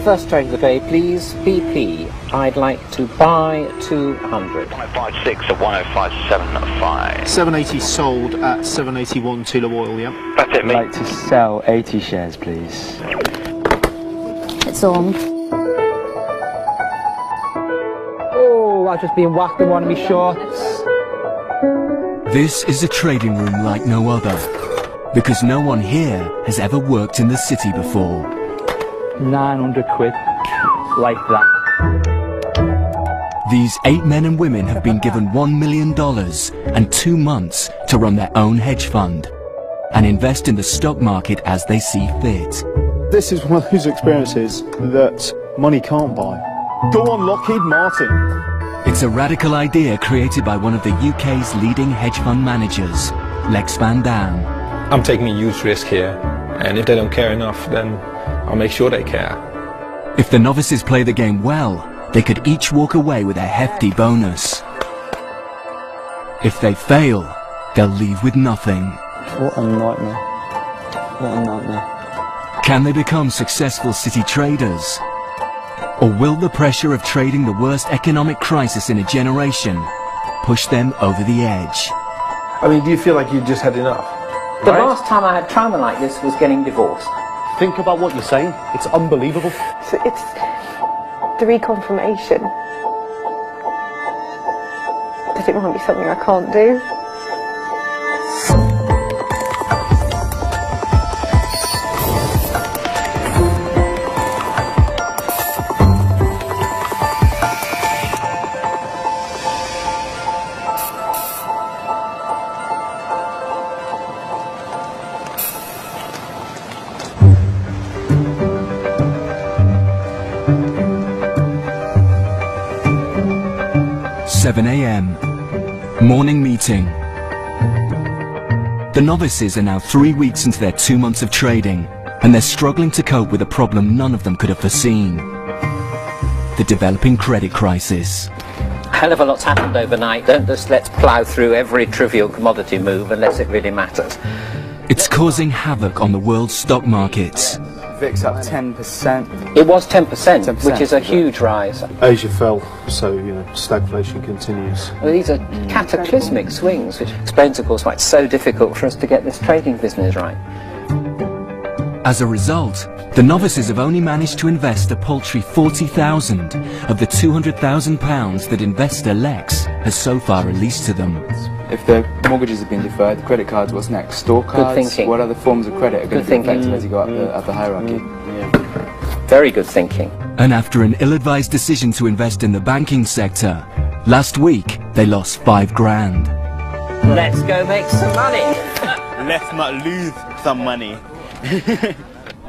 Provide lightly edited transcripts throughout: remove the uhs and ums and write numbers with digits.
First trade of the day, please. BP. I'd like to buy 200. 156 at 105.75. 780 sold at 781 Tula Oil, yeah? That's it, I'd mate. like to sell 80 shares, please. It's on. Oh, I've just been whacked in one of my shorts. This is a trading room like no other, because no one here has ever worked in the city before. 900 quid, like that. These 8 men and women have been given $1 million and 2 months to run their own hedge fund and invest in the stock market as they see fit. This is one of those experiences that money can't buy. Go on, Lockheed Martin. It's a radical idea created by one of the UK's leading hedge fund managers, Lex Van Dam. I'm taking a huge risk here, and if they don't care enough, then I'll make sure they care. If the novices play the game well, they could each walk away with a hefty bonus. If they fail, they'll leave with nothing. What a nightmare. What a nightmare. Can they become successful city traders? Or will the pressure of trading the worst economic crisis in a generation push them over the edge? I mean, do you feel like you just had enough? The last time I had trauma like this was getting divorced. Think about what you're saying. It's unbelievable. So it's the reconfirmation that it might be something I can't do. 7 a.m. Morning meeting. The novices are now 3 weeks into their 2 months of trading, and they're struggling to cope with a problem none of them could have foreseen: the developing credit crisis. A hell of a lot's happened overnight. Don't just let's plough through every trivial commodity move unless it really matters. It's causing havoc on the world's stock markets. VIX up 10%. It was 10%, 10%, which is a is it? huge rise. Asia fell, so, stagflation continues. Well, these are cataclysmic swings, which explains, of course, why it's so difficult for us to get this trading business right. As a result, the novices have only managed to invest a paltry 40,000 of the £200,000 that investor Lex has so far released to them. If the mortgages have been deferred, the credit cards, what's next? Store cards? thinking. What other forms of credit are going Good to be thinking. affected as you go up the hierarchy? Very good thinking. And after an ill-advised decision to invest in the banking sector, last week they lost 5 grand. Let's go make some money. Let's not lose some money.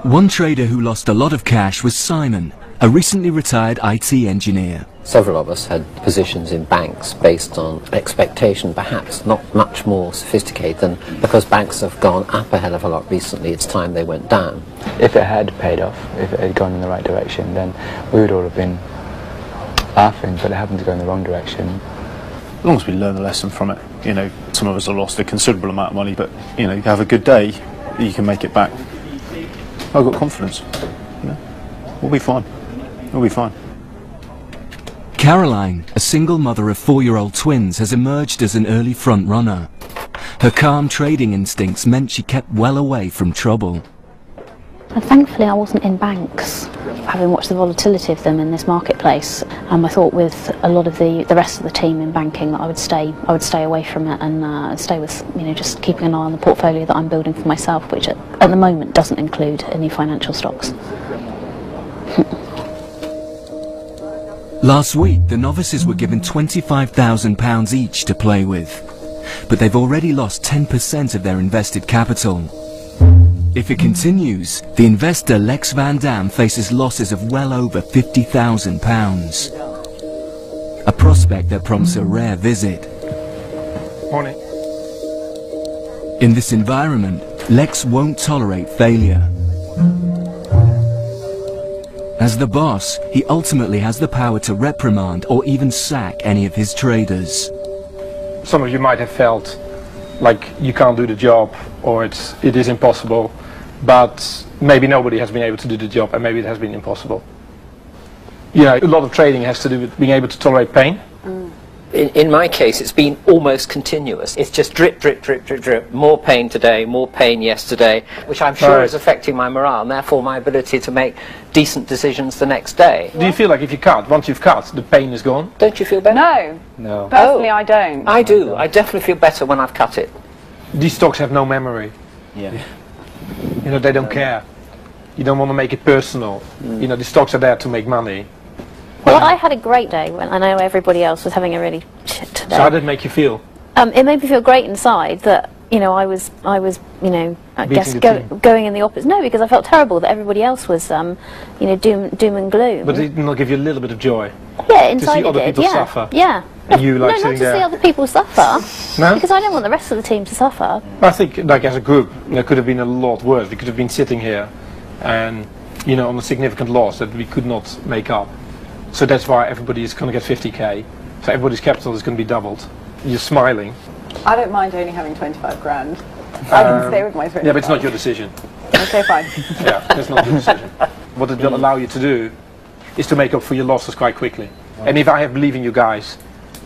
One trader who lost a lot of cash was Simon, a recently retired IT engineer. Several of us had positions in banks based on expectation, perhaps not much more sophisticated than because banks have gone up a hell of a lot recently, it's time they went down. If it had paid off, if it had gone in the right direction, then we would all have been laughing, but it happened to go in the wrong direction. As long as we learn a lesson from it, some of us have lost a considerable amount of money, but, you have a good day, you can make it back. I've got confidence, We'll be fine. We'll be fine. Caroline, a single mother of 4-year-old twins, has emerged as an early front runner. Her calm trading instincts meant she kept well away from trouble. And thankfully I wasn't in banks, having watched the volatility of them in this marketplace. I thought with a lot of the rest of the team in banking that I would stay away from it and stay with just keeping an eye on the portfolio that I'm building for myself, which at the moment doesn't include any financial stocks. Last week, the novices were given £25,000 each to play with, but they've already lost 10% of their invested capital. If it continues, the investor Lex Van Dam faces losses of well over £50,000. A prospect that prompts a rare visit. Morning. In this environment, Lex won't tolerate failure. As the boss, he ultimately has the power to reprimand or even sack any of his traders. Some of you might have felt like you can't do the job, or it is impossible, but maybe nobody has been able to do the job, and maybe it has been impossible. You know, a lot of trading has to do with being able to tolerate pain. In my case, it's been almost continuous. It's just drip, drip, drip, drip, drip. More pain today, more pain yesterday, which I'm sure is affecting my morale, and therefore my ability to make decent decisions the next day. Do you feel like if you cut, once you've cut, the pain is gone? Don't you feel better? No. No. Personally, I don't. I do. I definitely feel better when I've cut it. These stocks have no memory. Yeah. You know, they don't care. You don't want to make it personal. You know, the stocks are there to make money. Well, I had a great day when I know everybody else was having a really shit day. So how did it make you feel? It made me feel great inside that, you know, I was, you know, I guess going in the opposite. No, because I felt terrible that everybody else was, you know, doom and gloom. But it did not give you a little bit of joy? Yeah, inside to see other it did. people Yeah, suffer. yeah. And you like no, sitting not to there. see other people suffer. No? Because I don't want the rest of the team to suffer. I think, like as a group, there could have been a lot worse. We could have been sitting here, and you know, on a significant loss that we could not make up. So that's why everybody is going to get 50k. So everybody's capital is going to be doubled. You're smiling. I don't mind only having 25 grand. I can stay with my 25. Yeah, but it's not your decision. Okay, fine. Yeah, that's not your decision. What it will allow you to do is to make up for your losses quite quickly. And if I have belief in you guys,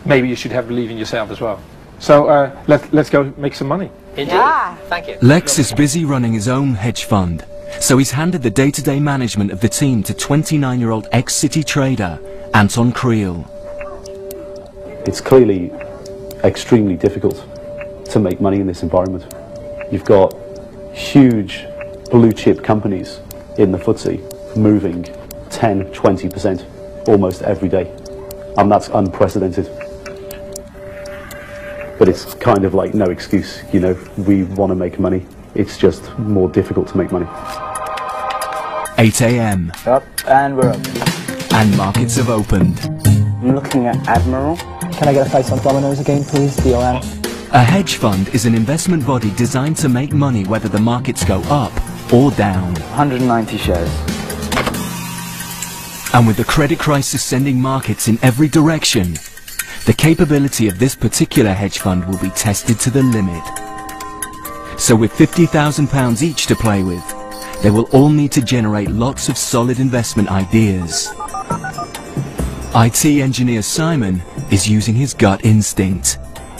maybe you should have belief in yourself as well. So let's go make some money. Indeed. Yeah. Thank you. Lex is busy running his own hedge fund, so he's handed the day-to-day management of the team to 29-year-old ex-City trader Anton Creel. It's clearly extremely difficult to make money in this environment. You've got huge blue chip companies in the FTSE moving 10, 20% almost every day, and that's unprecedented. But it's kind of like no excuse, you know, we want to make money. It's just more difficult to make money. 8 a.m. Up, and we're up. and markets have opened. I'm looking at Admiral. Can I get a price on Domino's again, please, DOM? A hedge fund is an investment body designed to make money whether the markets go up or down. 190 shares. And with the credit crisis sending markets in every direction, the capability of this particular hedge fund will be tested to the limit. So with £50,000 each to play with, they will all need to generate lots of solid investment ideas. IT engineer Simon is using his gut instinct.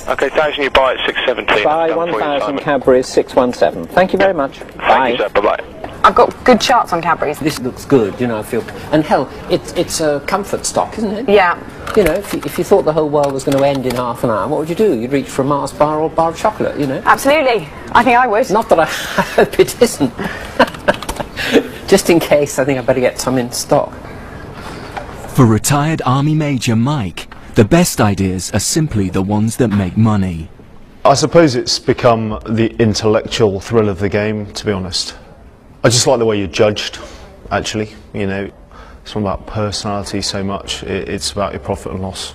Okay, 1,000 you buy at 670. Buy 1,000 Cadbury's 617. Thank you very much. Bye. Thank you, sir. Bye-bye. I've got good charts on Cadbury's. This looks good, you know, I feel... And hell, it's a comfort stock, isn't it? Yeah. You know, if you thought the whole world was going to end in half an hour, what would you do? You'd reach for a Mars bar or a bar of chocolate, you know? Absolutely. I think I would. Not that I hope it isn't. Just in case, I think I'd better get some in stock. For retired Army Major Mike, the best ideas are simply the ones that make money. I suppose it's become the intellectual thrill of the game, to be honest. I just like the way you're judged, actually. You know, it's not about personality so much, it's about your profit and loss.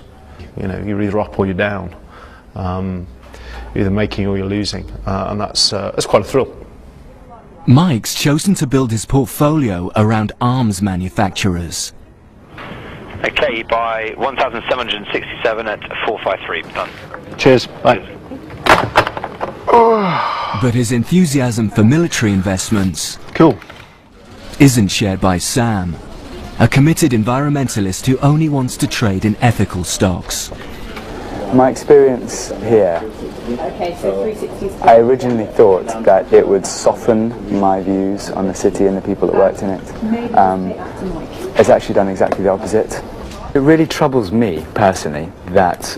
You know, you're either up or you're down. You're either making or you're losing, and that's quite a thrill. Mike's chosen to build his portfolio around arms manufacturers. Okay, you buy 1,767 at 453. Done. Cheers. Bye. But his enthusiasm for military investments isn't shared by Sam, a committed environmentalist who only wants to trade in ethical stocks. My experience here, I originally thought that it would soften my views on the city and the people that worked in it. It's actually done exactly the opposite. It really troubles me, personally, that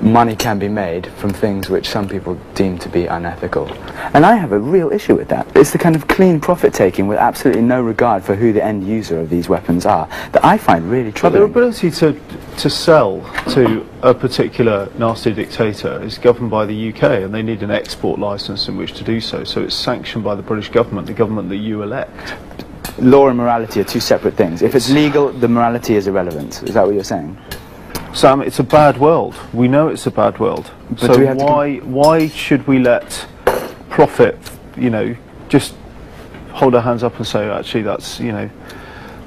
money can be made from things which some people deem to be unethical. And I have a real issue with that. It's the kind of clean profit-taking with absolutely no regard for who the end user of these weapons are that I find really troubling. But their ability to sell to a particular nasty dictator is governed by the UK, and they need an export licence in which to do so. So it's sanctioned by the British government, the government that you elect. Law and morality are two separate things. If it's legal, the morality is irrelevant. Is that what you're saying? Sam, it's a bad world. We know it's a bad world. But so why should we let profit, you know, just hold our hands up and say, actually, that's, you know,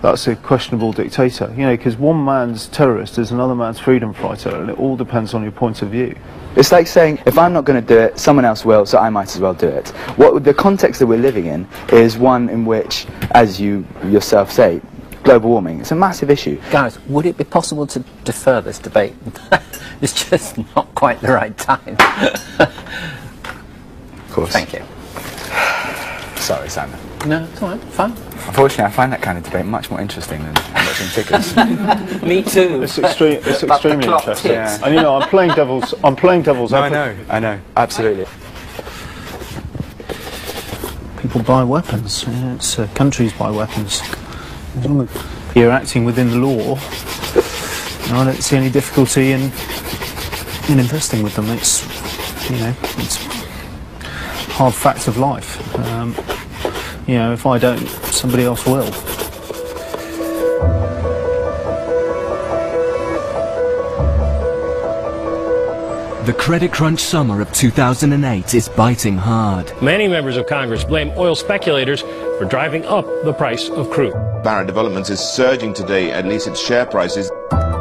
that's a questionable dictator, you know, because one man's terrorist is another man's freedom fighter, and it all depends on your point of view. It's like saying, if I'm not going to do it, someone else will, so I might as well do it. What the context that we're living in is one in which, as you yourself say, global warming. It's a massive issue. Guys, would it be possible to defer this debate? It's just not quite the right time. Of course. Thank you. Sorry, Simon. No, it's all right. Fine. Unfortunately, I find that kind of debate much more interesting than watching tickets. Me too. It's extremely interesting. Yeah. And you know, I'm playing devil's No, I know, absolutely. People buy weapons. You know, it's countries buy weapons. As long as you're acting within the law, I don't see any difficulty in investing with them. It's, you know, it's hard facts of life. You know, if I don't, somebody else will. The credit crunch summer of 2008 is biting hard. Many members of Congress blame oil speculators for driving up the price of crude. Barra Developments is surging today, at least its share prices.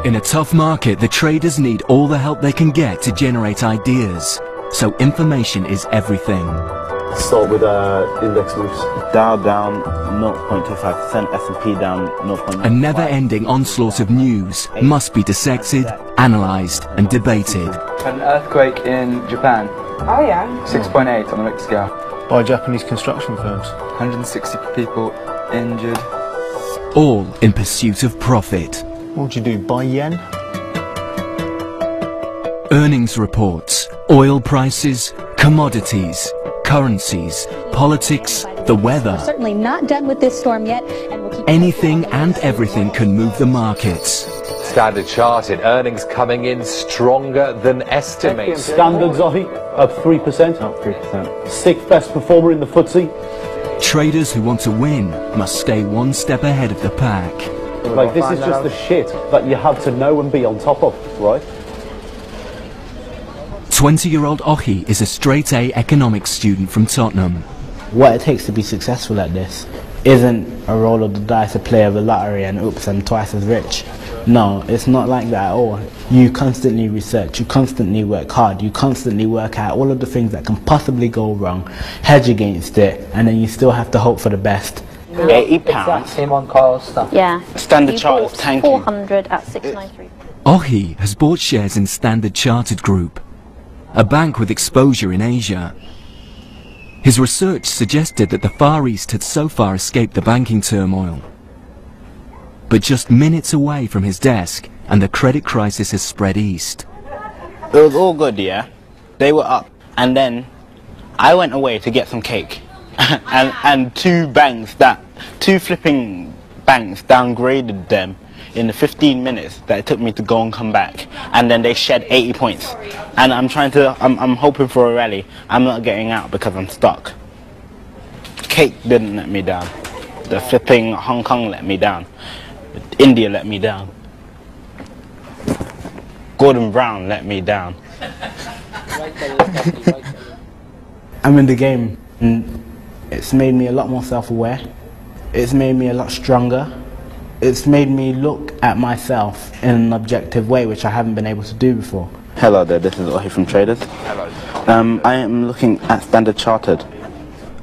In a tough market, the traders need all the help they can get to generate ideas. So information is everything. Start with index moves. Dow down 0.25%, S&P down 0.9%. A never-ending onslaught of news must be dissected, analysed and debated. An earthquake in Japan. Oh yeah. 6.8 on the Richter scale. By Japanese construction firms. 160 people injured. All in pursuit of profit. What do you do, buy yen? Earnings reports, oil prices, commodities, currencies, politics, the weather. We're certainly not done with this storm yet. And we'll keep anything and everything can move the markets. Standard Chartered earnings coming in stronger than estimates. Standard Zohi up 3%. Up 3%. Sixth best performer in the FTSE. Traders who want to win must stay one step ahead of the pack. Like, this is just the shit that you have to know and be on top of, right? 20-year-old Ohi is a straight-A economics student from Tottenham. What it takes to be successful at this isn't a roll of the dice, a play of the lottery and oops, I'm twice as rich. No, it's not like that at all. You constantly research, you constantly work hard, you constantly work out all of the things that can possibly go wrong, hedge against it, and then you still have to hope for the best. £80. Same on Carl's stuff. Yeah. Standard Chartered, thank you. 400 at 693. Ohi has bought shares in Standard Chartered Group, a bank with exposure in Asia. His research suggested that the Far East had so far escaped the banking turmoil. But just minutes away from his desk, and the credit crisis has spread east. It was all good, yeah? They were up. And then I went away to get some cake. and two flipping banks downgraded them in the 15 minutes that it took me to go and come back, and then they shed 80 points. And I'm hoping for a rally. I'm not getting out because I'm stuck. Cake didn't let me down. The flipping Hong Kong let me down. India let me down. Gordon Brown let me down. I'm in the game, and it's made me a lot more self-aware. It's made me a lot stronger. It's made me look at myself in an objective way, which I haven't been able to do before. Hello there, this is Ohi from Traders. Hello. I am looking at Standard Chartered.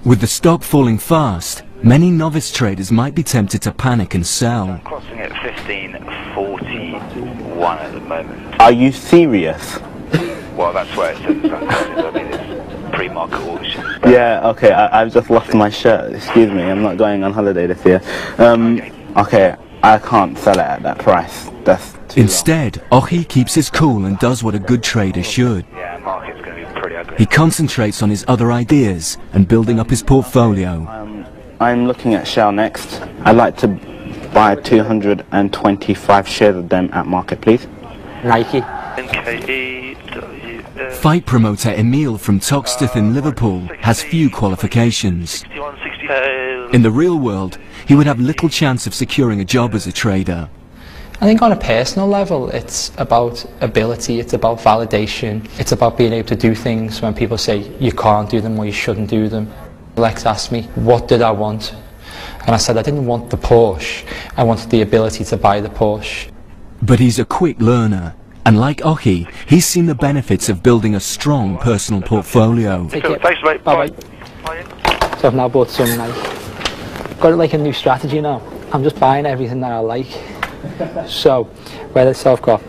With the stock falling fast, many novice traders might be tempted to panic and sell. Crossing at 15.41 at the moment. Are you serious? Well, that's where it says. I mean, it's pre-market auction. Yeah, okay, I've just lost my shirt. Excuse me, I'm not going on holiday this year. Okay, I can't sell it at that price. That's too Instead, Ohi keeps his cool and does what a good trader should. Yeah, market's going to be pretty ugly. He concentrates on his other ideas and building up his portfolio. I'm looking at Shell next. I'd like to buy 225 shares of them at market, please. Nike. Fight promoter Emil from Toxteth in Liverpool has few qualifications. In the real world, he would have little chance of securing a job as a trader. I think on a personal level, it's about ability, it's about validation, it's about being able to do things when people say you can't do them or you shouldn't do them. Lex asked me, what did I want? And I said I didn't want the Porsche, I wanted the ability to buy the Porsche. But he's a quick learner, and like Ohi, he's seen the benefits of building a strong personal portfolio. Thanks, mate. Bye. So I've now bought some, got like a new strategy now. I'm just buying everything that I like. So, whether it's I've got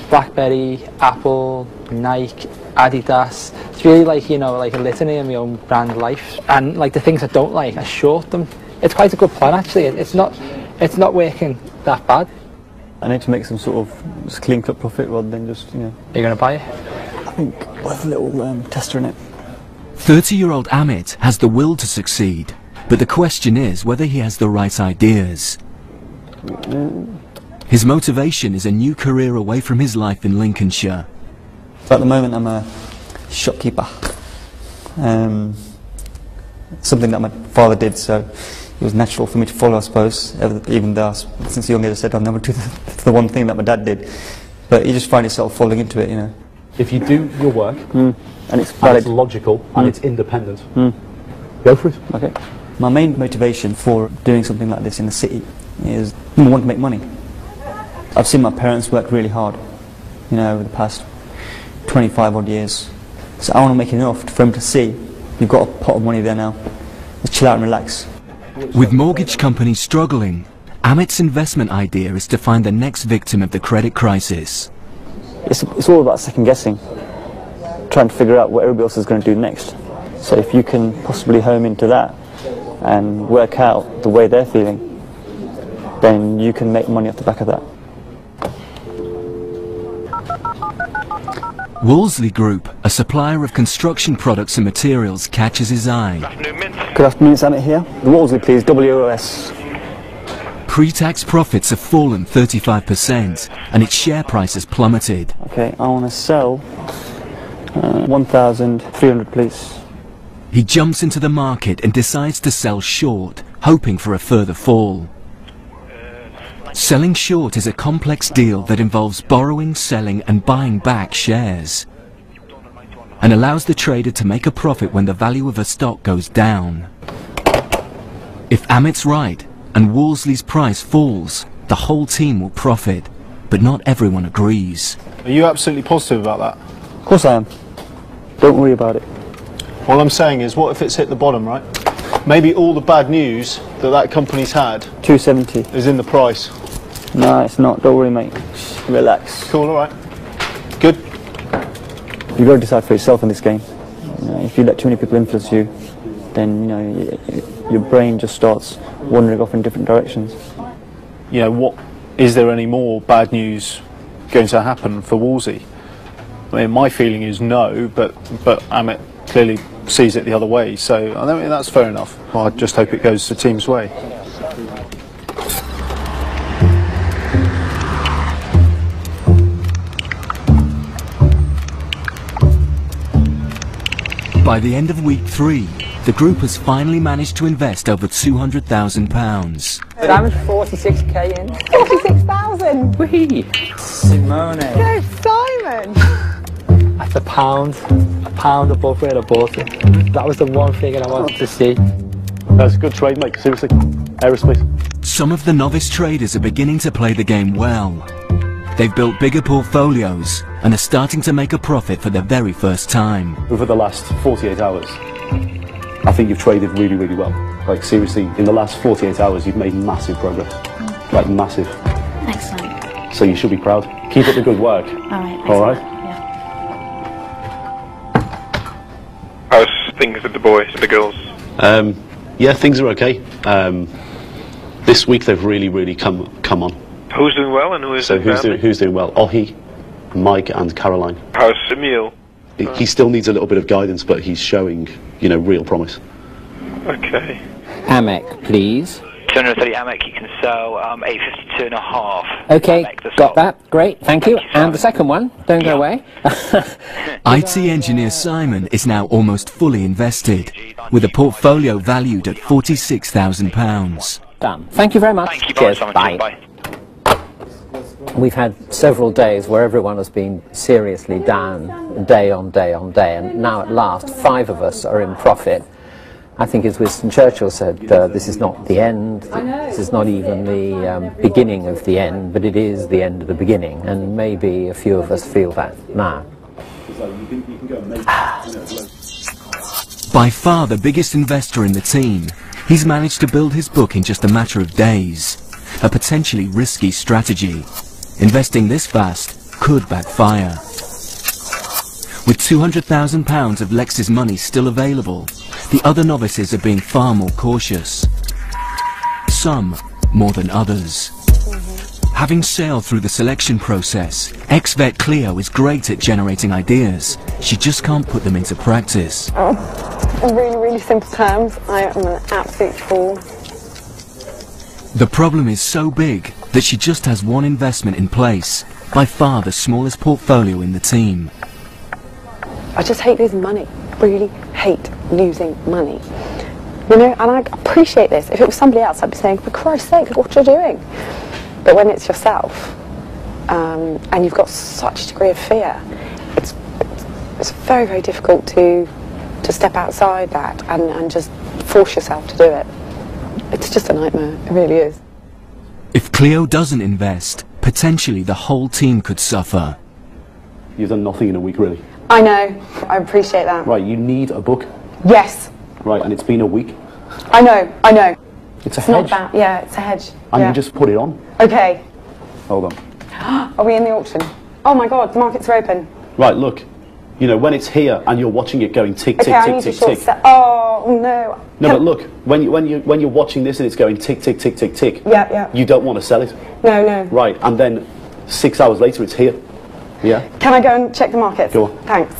BlackBerry, Apple, Nike, Adidas, it's really like, you know, like a litany of my own brand life. And like the things I don't like, I short them. It's quite a good plan actually. It's not working that bad. I need to make some sort of clean cut profit rather than just, you know. Are you going to buy it? I think we'll have a little tester in it. 30-year-old Amit has the will to succeed, but the question is whether he has the right ideas. His motivation is a new career away from his life in Lincolnshire. So at the moment I'm a shopkeeper. Something that my father did, so it was natural for me to follow, I suppose, even though since a young age I said I'll never do the one thing that my dad did. But you just find yourself falling into it, you know. If you do your work, and it's valid, and it's logical, and it's independent, go for it. Okay. My main motivation for doing something like this in the city is, I want to make money. I've seen my parents work really hard, you know, over the past 25 odd years. So I want to make enough for them to see, you've got a pot of money there now, just chill out and relax. With mortgage companies struggling, Amit's investment idea is to find the next victim of the credit crisis. It's all about second guessing, trying to figure out what everybody else is going to do next. So if you can possibly home into that and work out the way they're feeling, then you can make money off the back of that. Wolseley Group, a supplier of construction products and materials, catches his eye. Good afternoon, it's Amit here. The Wolseley, please, WOS. Pre-tax profits have fallen 35% and its share price has plummeted. Okay, I want to sell 1,300, please. He jumps into the market and decides to sell short, hoping for a further fall. Selling short is a complex deal that involves borrowing, selling and buying back shares, and allows the trader to make a profit when the value of a stock goes down. If Amit's right and Wolseley's price falls, the whole team will profit, but not everyone agrees. Are you absolutely positive about that? Of course I am. Don't worry about it. All I'm saying is, what if it's hit the bottom, right? Maybe all the bad news that company's had 270 is in the price. No, it's not. Don't worry, mate. Relax. Cool, alright. Good. You've got to decide for yourself in this game. You know, if you let too many people influence you, then, you know, your brain just starts wandering off in different directions. You know, is there any more bad news going to happen for Wolseley? I mean, my feeling is no, but Amit clearly sees it the other way, so I think that's fair enough. I just hope it goes the team's way. By the end of week 3, the group has finally managed to invest over £200,000. But I'm 46k in. 46,000! Whee! Simone! No, Simon! That's a pound above where I bought it. That was the one figure I wanted to see. That's a good trade, mate, seriously. Aerospace. Some of the novice traders are beginning to play the game well. They've built bigger portfolios and are starting to make a profit for the very first time. Over the last 48 hours, I think you've traded really, really well. Like, seriously, in the last 48 hours, you've made massive progress. Like, massive. Excellent. So you should be proud. Keep up the good work. All right. How's things with the boys, with the girls? Yeah, things are okay. This week they've really come on. Who's doing well and who's doing badly? Who's doing well? Ohi, Mike and Caroline. How's Emil? He still needs a little bit of guidance, but he's showing, you know, real promise. Okay. Amek, please. 230 Amek, you can sell 852.5. Okay, got that. Great, thank you. And the second one, don't go away. IT engineer Simon is now almost fully invested, with a portfolio valued at £46,000. Done. Thank you very much. Thank you, Cheers. Simon. Bye. We've had several days where everyone has been seriously down, day on day on day, and now at last 5 of us are in profit. I think as Winston Churchill said, this is not the end, this is not even the beginning of the end, but it is the end of the beginning, and maybe a few of us feel that now. By far the biggest investor in the team, He's managed to build his book in just a matter of days. A potentially risky strategy. Investing this fast could backfire. With £200,000 of Lex's money still available, the other novices are being far more cautious. Some more than others. Having sailed through the selection process, ex-vet Cleo is great at generating ideas. She just can't put them into practice. In really, really simple terms, I am an absolute fool. The problem is so big that she just has one investment in place, by far the smallest portfolio in the team. I just hate losing money. Really hate losing money. You know, and I appreciate this. If it was somebody else, I'd be saying, for Christ's sake, look what you're doing. But when it's yourself, and you've got such a degree of fear, it's very, very difficult to step outside that and just force yourself to do it. It's just a nightmare, it really is. If Cleo doesn't invest, potentially the whole team could suffer. You've done nothing in a week, really. I know, I appreciate that. Right, you need a book. Yes. Right, and it's been a week. I know, I know. It's a hedge. Not bad, yeah, it's a hedge. And yeah. you just put it on. Okay. Hold on. Are we in the auction? Oh my God, the markets are open. Right, look. You know, when it's here and you're watching it going tick, Okay, tick, I tick, need tick, to short tick. set. Oh no. No, but look, when you're watching this and it's going tick, tick, tick, tick, tick. Yeah, yeah. You don't want to sell it. No, no. Right, and then 6 hours later it's here. Yeah. Can I go and check the markets? Go on. Thanks.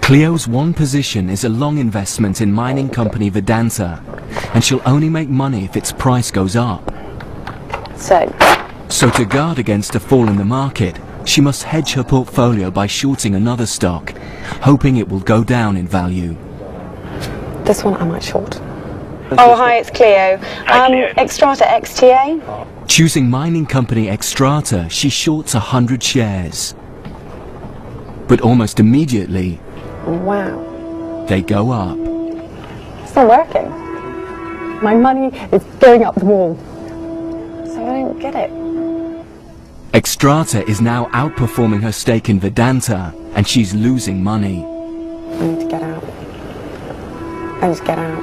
Cleo's one position is a long investment in mining company Vedanta, and she'll only make money if its price goes up. So to guard against a fall in the market, she must hedge her portfolio by shorting another stock, hoping it will go down in value. This one I might short. Oh, hi, it's Cleo. Xstrata XTA? Choosing mining company Xstrata, she shorts 100 shares. But almost immediately, wow, they go up. It's not working. My money is going up the wall. So I don't get it. Xstrata is now outperforming her stake in Vedanta, and she's losing money. I need to get out. I just get out.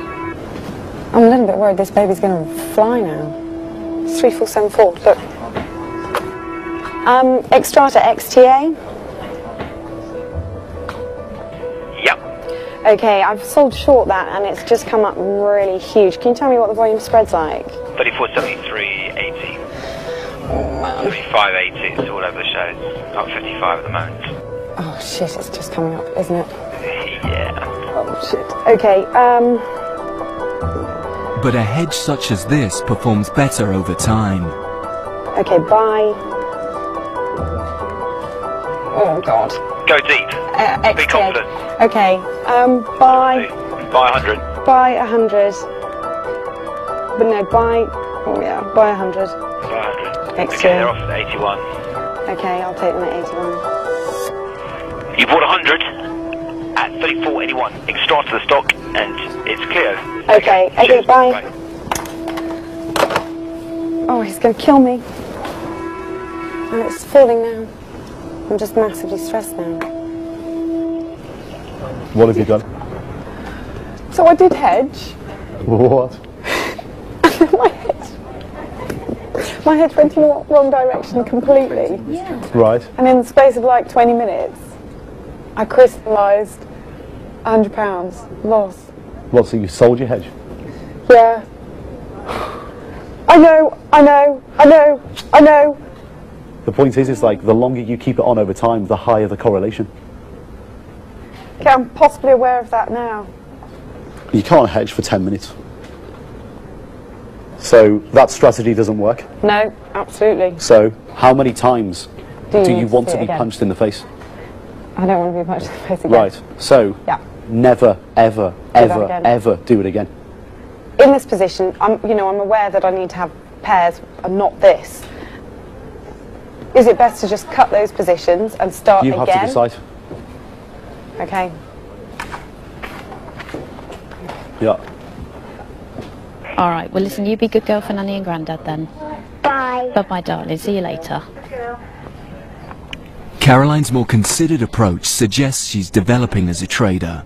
I'm a little bit worried this baby's going to fly now. It's 3474, look. Xstrata XTA? Yep. Okay, I've sold short that and it's just come up really huge. Can you tell me what the volume spread's like? 3473.80. 35.80, it's all over the show. It's up 55 at the moment. Oh shit, it's just coming up, isn't it? Yeah. Oh shit. Okay, But a hedge such as this performs better over time. Okay, buy. Oh God. Go deep. Be confident. Okay, buy. Buy 100. Buy 100. But no, buy. Oh yeah, buy 100. Buy 100. Next Okay, year. they're off at 81. Okay, I'll take them at 81. You bought 100 at 34.81. Xstrata the stock, and it's Cleo. Okay, okay, bye. Oh, he's going to kill me. And it's falling now. I'm just massively stressed now. What have you done? So I did hedge. What? My hedge went in the wrong direction completely. Yeah. Right. And in the space of like 20 minutes, I crystallised £100 loss. What, so you sold your hedge? Yeah. I know. The point is like, the longer you keep it on over time, the higher the correlation. Okay, I'm possibly aware of that now. You can't hedge for 10 minutes. So that strategy doesn't work. No, absolutely. So how many times do you want to be again? punched in the face? I don't want to be punched in the face again. Right. So yeah. Never, ever, ever, ever do it again. In this position, I'm aware that I need to have pairs and not this. Is it best to just cut those positions and start again? You have to decide. Okay. Yeah. All right, well listen, you be good girl for Nanny and Grandad then. Bye. Bye-bye, darling. See you later. Caroline's more considered approach suggests she's developing as a trader.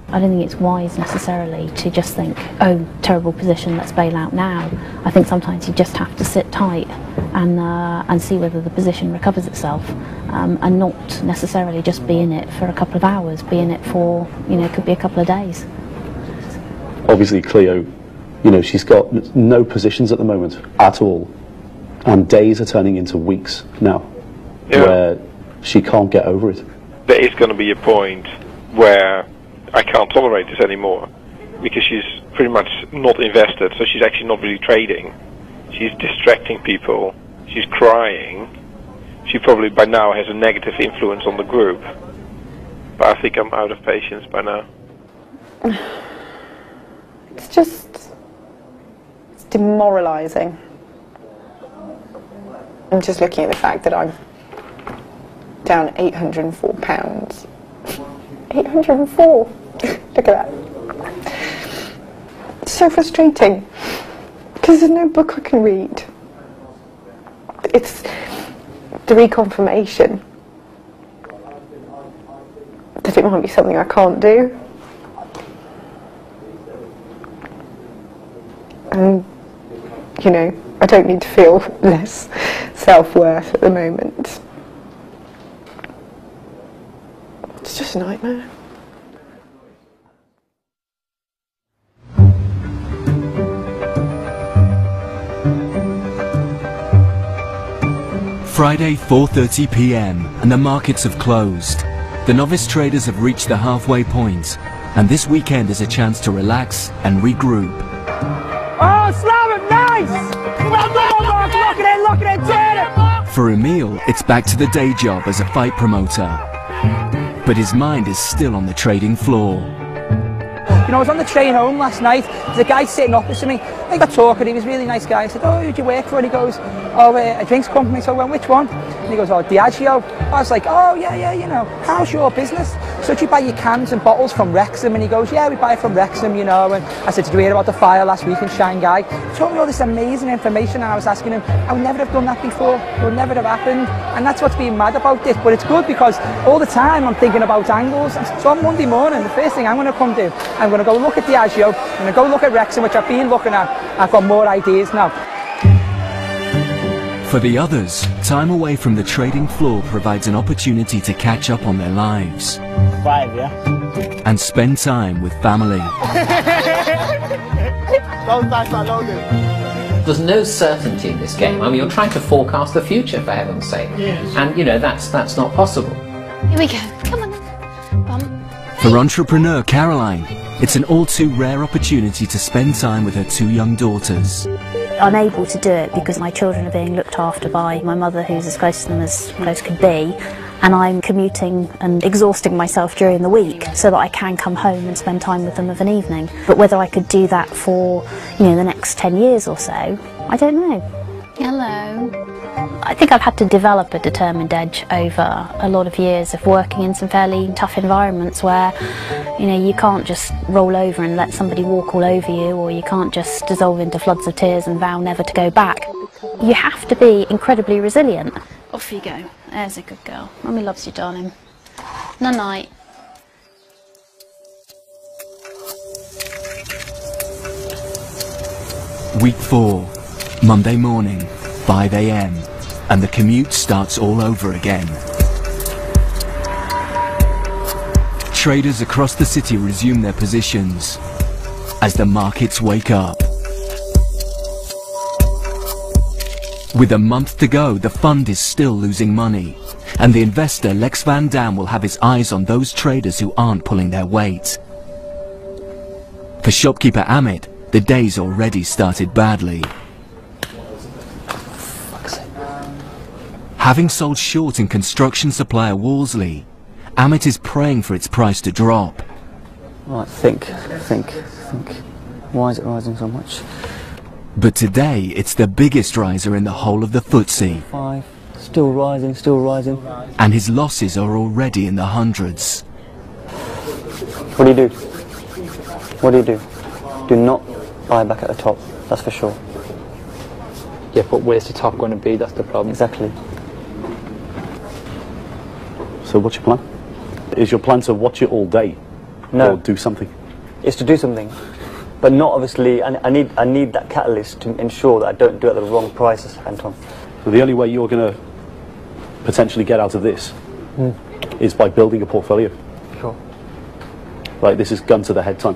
I don't think it's wise necessarily to just think, oh, terrible position, let's bail out now. I think sometimes you just have to sit tight and see whether the position recovers itself, and not necessarily just be in it for a couple of hours, be in it for, you know, it could be a couple of days. Obviously Cleo, you know, she's got no positions at the moment at all, and days are turning into weeks now, where she can't get over it. There is going to be a point where I can't tolerate this anymore, because she's pretty much not invested, so she's actually not really trading. She's distracting people, she's crying, she probably by now has a negative influence on the group. But I think I'm out of patience by now. It's just, it's demoralising. I'm just looking at the fact that I'm down £804. 804. Look at that. It's so frustrating because there's no book I can read. It's the reconfirmation that it might be something I can't do. And, you know, I don't need to feel less self-worth at the moment. It's just a nightmare. Friday, 4:30 p.m. and the markets have closed. The novice traders have reached the halfway point, and this weekend is a chance to relax and regroup. Oh, slam him, nice! Well done, Mark, look at it, turn it! For Emil, it's back to the day job as a fight promoter. But his mind is still on the trading floor. You know, I was on the train home last night, there's a guy sitting opposite me. I got talking, he was a really nice guy. I said, oh, who do you work for? And he goes, oh, a drinks company. So I went, which one? And he goes, oh, Diageo. I was like, oh, yeah, you know, how's your business? So do you buy your cans and bottles from Wrexham? And he goes, yeah, we buy from Wrexham, you know. And I said, did you hear about the fire last week in Shanghai? He told me all this amazing information, and I was asking him, I would never have done that before, it would never have happened. And that's what's being mad about this. But it's good because all the time I'm thinking about angles. So on Monday morning, the first thing I'm going to come do, I'm going to go look at Diageo, I'm going to go look at Wrexham, which I've been looking at. I've got more ideas now. For the others, time away from the trading floor provides an opportunity to catch up on their lives. 5, yeah? And spend time with family. Those dice are loaded. There's no certainty in this game. I mean, you're trying to forecast the future, for heaven's sake. Yes. And, you know, that's not possible. Here we go. Come on then. Bum. For entrepreneur Caroline, it's an all too rare opportunity to spend time with her 2 young daughters. I'm able to do it because my children are being looked after by my mother, who's as close to them as close could be, and I'm commuting and exhausting myself during the week so that I can come home and spend time with them of an evening. But whether I could do that for, you know, the next 10 years or so, I don't know. Hello. I think I've had to develop a determined edge over a lot of years of working in some fairly tough environments where, you know, you can't just roll over and let somebody walk all over you, or you can't just dissolve into floods of tears and vow never to go back. You have to be incredibly resilient. Off you go. There's a good girl. Mummy loves you, darling. Night-night. Week 4, Monday morning, 5 a.m, and the commute starts all over again. Traders across the city resume their positions as the markets wake up. With a month to go, the fund is still losing money, and the investor Lex Van Dam will have his eyes on those traders who aren't pulling their weight. For shopkeeper Amit, the day's already started badly. Having sold short in construction supplier Wolseley, Amit is praying for its price to drop. Right, think. Why is it rising so much? But today, it's the biggest riser in the whole of the FTSE. 5, still rising. And his losses are already in the hundreds. What do you do? What do you do? Do not buy back at the top, that's for sure. Yeah, but where's the top going to be? That's the problem. Exactly. So what's your plan? Is your plan to watch it all day? No. Or do something? It's to do something, but not obviously. I need that catalyst to ensure that I don't do it at the wrong prices, Anton. So the only way you're going to potentially get out of this is by building a portfolio. Sure. Like, this is gun to the head time.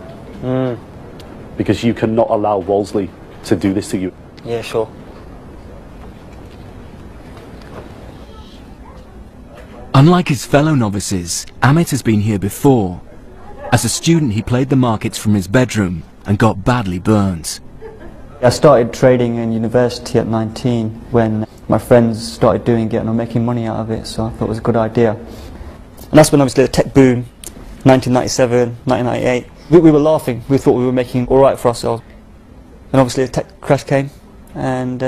Because you cannot allow Wolseley to do this to you. Yeah, sure. Unlike his fellow novices, Amit has been here before. As a student, he played the markets from his bedroom and got badly burnt. I started trading in university at 19 when my friends started doing it and were making money out of it, so I thought it was a good idea. And that's when obviously the tech boom, 1997, 1998, we were laughing. We thought we were making all right for ourselves. And obviously the tech crash came, and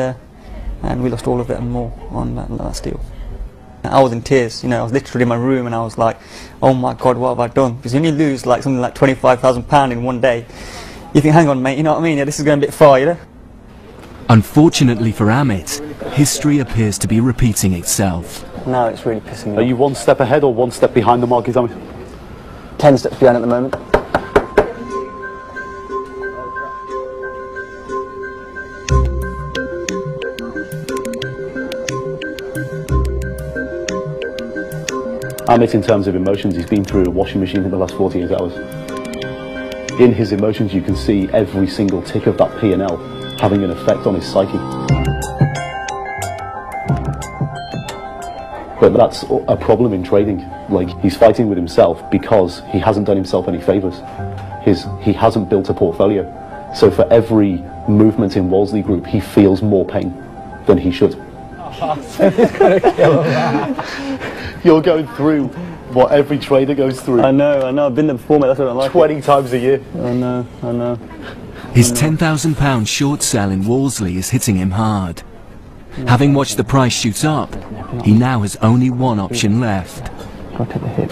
we lost all of it and more on that last deal. I was in tears, you know, I was literally in my room and I was like, oh my God, what have I done? Because when you lose like something like £25,000 in one day, you think, hang on mate, you know what I mean? Yeah, this is going a bit far, you know? Unfortunately for Amit, history appears to be repeating itself. Now it's really pissing me off. Are you one step ahead or one step behind the market, Amit? 10 steps behind at the moment. Amit, in terms of emotions, he's been through a washing machine in the last 48 hours. In his emotions, you can see every single tick of that P&L having an effect on his psyche. But that's a problem in trading. Like, he's fighting with himself because he hasn't done himself any favours. He hasn't built a portfolio. So for every movement in Wolseley Group, he feels more pain than he should. It's gonna kill him. You're going through what every trader goes through. I know, I've been there before, mate, that's what I like. 20 times a year. I know. His £10,000 short sell in Wolseley is hitting him hard. Having watched the price shoot up, he now has only one option left. Got to take the hit.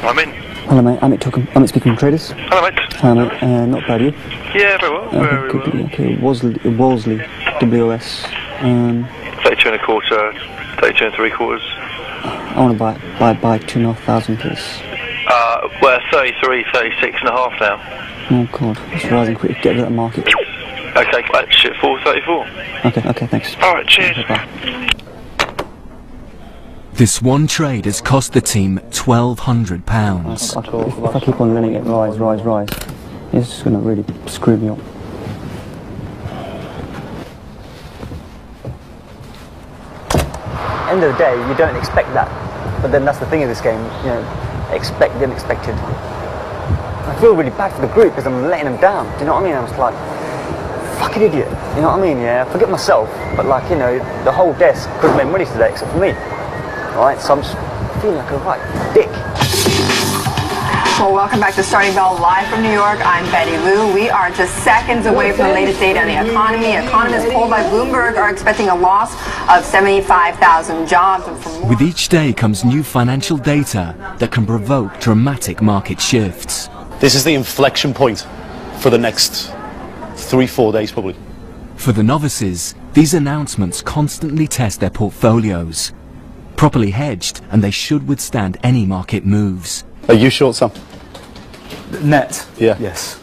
I'm in. Hello mate, Amit speaking from Traders. Hello mate. Hello mate, not bad, you? Yeah, very well, very well. Okay, Wolseley, WOS. 32 and a quarter, 32 and 3/4. I want to buy 2,500 please. We're 33, 36 and a half now. Oh God, it's rising quick. Get rid of that market. Okay, shit, 434. Okay, thanks. Alright, cheers. Okay, bye. This one trade has cost the team £1,200. If I keep on letting it rise, it's just going to really screw me up. End of the day, you don't expect that, but then that's the thing of this game. You know, expect the unexpected. I feel really bad for the group because I'm letting them down. Do you know what I mean? I was like, fucking idiot. You know what I mean? Yeah, I forget myself, but like, you know, the whole desk could have made money today except for me. Alright, so I'm just feeling like a right dick. Well, welcome back to Starting Bell live from New York. I'm Betty Lou. We are just seconds away from the latest data on the economy. Economists polled by Bloomberg are expecting a loss of 75,000 jobs. With each day comes new financial data that can provoke dramatic market shifts. This is the inflection point for the next 3-4 days probably. For the novices, these announcements constantly test their portfolios. Properly hedged, and they should withstand any market moves. Are you short, Sam? Net? Yeah. Yes.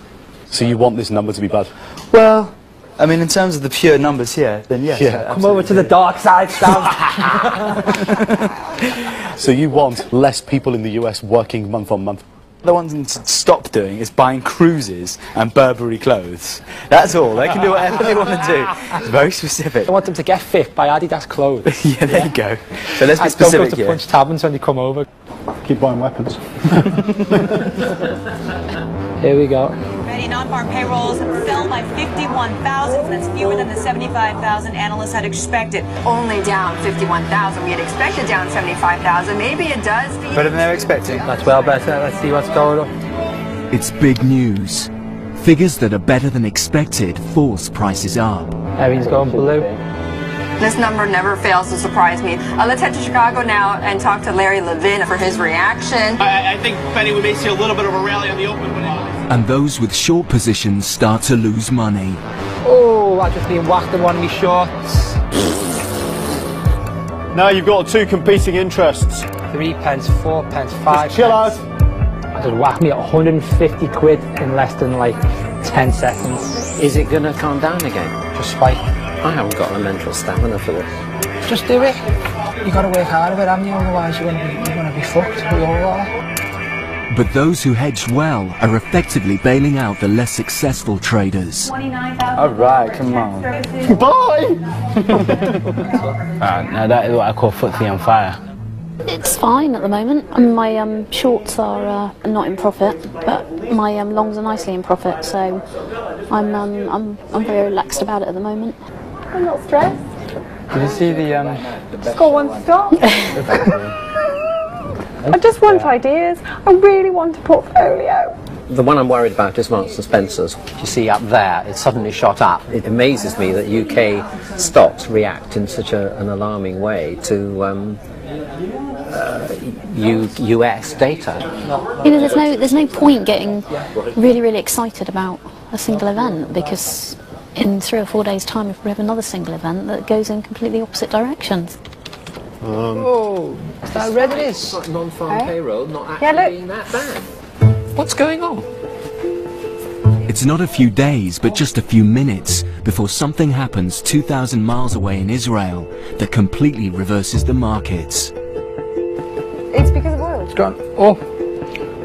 So you want this number to be bad? Well, I mean, in terms of the pure numbers here, then yes. Yeah. Come over to the dark side, Sam. So you want less people in the US working month on month? The ones to stop doing is buying cruises and Burberry clothes. That's all. They can do whatever they want to do. It's very specific. I want them to get fit by Adidas clothes. Yeah, there you go. So let's be specific don't go to here. punch taverns when you come over. Keep buying weapons. Here we go. Many non-farm payrolls fell by 51,000. That's fewer than the 75,000 analysts had expected. Only down 51,000. We had expected down 75,000. Maybe it does. Better than they were expecting. That's well better. Let's see what's going on. It's big news. Figures that are better than expected force prices up. Everything's going blue. This number never fails to surprise me. Let's head to Chicago now and talk to Larry Levin for his reaction. I think, Benny, we may see a little bit of a rally on the open. And those with short positions start to lose money. Oh, Oh, I've just been whacked in one of my shorts. Now you've got two competing interests. 3 pence, 4 pence, 5 Chill out. I just whacked me at 150 quid in less than like 10 seconds. Is it going to calm down again? Just spike. I haven't got the mental stamina for this. Just do it. You got to work hard at it, haven't you? Otherwise you're gonna be fucked. We all are. But those who hedged well are effectively bailing out the less successful traders. Alright, come on. Bye! Now that is what I call FTSE on fire. It's fine at the moment. I mean, my shorts are not in profit, but my longs are nicely in profit. So I'm very relaxed about it at the moment. I'm not stressed. Did you see the Just got one stop. I just want ideas. I really want a portfolio. The one I'm worried about is Marks and Spencer's. You see up there, it suddenly shot up. It amazes me that UK stocks react in such an alarming way to US data. You know, there's no point getting really excited about a single event, because in 3 or 4 days' time, if we have another single event that goes in completely opposite directions. Oh, is that how red it is? Like non-farm payroll not actually being that bad. What's going on? It's not a few days, but just a few minutes before something happens 2,000 miles away in Israel that completely reverses the markets. It's because of oil. It's gone. Oh.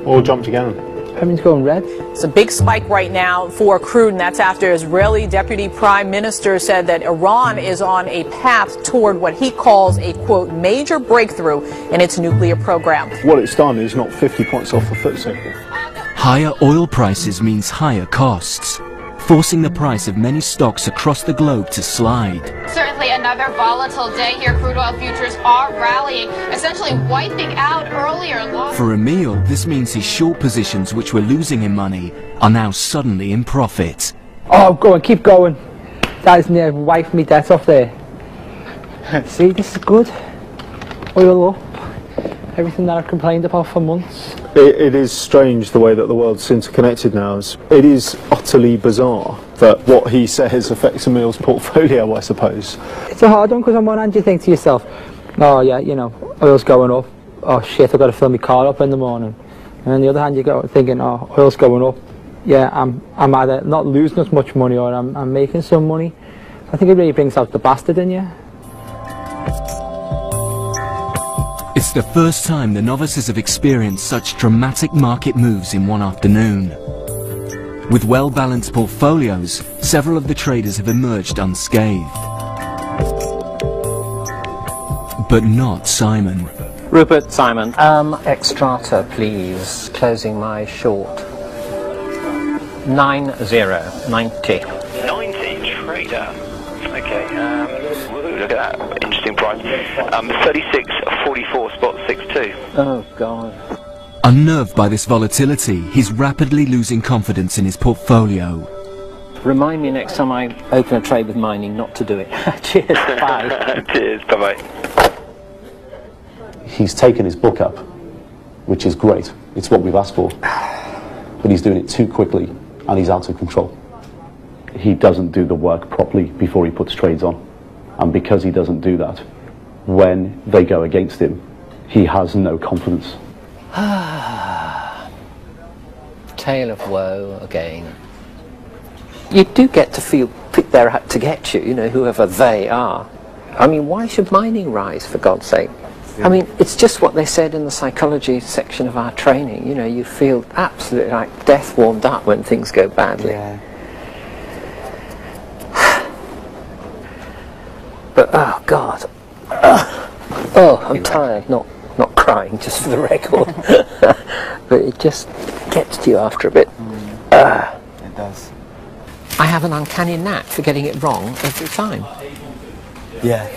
Or jumped again. Everything's going red. It's a big spike right now for crude, and that's after Israeli Deputy Prime Minister said that Iran is on a path toward what he calls a, quote, major breakthrough in its nuclear program. What it's done is knocked 50 points off the FTSE. Higher oil prices means higher costs, forcing the price of many stocks across the globe to slide. Certainly another volatile day here. Crude oil futures are rallying, essentially wiping out earlier losses. For Emil, this means his short positions, which were losing him money, are now suddenly in profit. Oh, go on, keep going. That is near wiped me debt off there. See, this is good. Oil up. Everything that I've complained about for months. It is strange the way that the world's interconnected now. It is utterly bizarre that what he says affects Emil's portfolio, I suppose. It's a hard one, because on one hand you think to yourself, oh yeah, you know, oil's going up. Oh shit, I've got to fill my car up in the morning. And on the other hand you go thinking, oh, oil's going up. Yeah, I'm either not losing as much money or I'm making some money. I think it really brings out the bastard in you. It's the first time the novices have experienced such dramatic market moves in one afternoon. With well-balanced portfolios, several of the traders have emerged unscathed. But not Simon. Rupert, Simon, extrata, please. Closing my short. 90. 90 trader. Okay, woohoo, look at that, interesting price. 36.44 spot 62. Oh God. Unnerved by this volatility, he's rapidly losing confidence in his portfolio. Remind me next time I open a trade with mining not to do it. Cheers, bye. Cheers, bye-bye. He's taken his book up, which is great. It's what we've asked for. But he's doing it too quickly, and he's out of control. He doesn't do the work properly before he puts trades on. And because he doesn't do that, when they go against him, he has no confidence. Tale of woe again. You do get to feel they're out to get you, you know, whoever they are. I mean, why should mining rise, for God's sake? I mean, it's just what they said in the psychology section of our training. You know, you feel absolutely like death warmed up when things go badly. Yeah. But, oh, God. Oh, I'm tired. Not crying, just for the record. But it just gets to you after a bit. It does. I have an uncanny knack for getting it wrong every time. Yeah.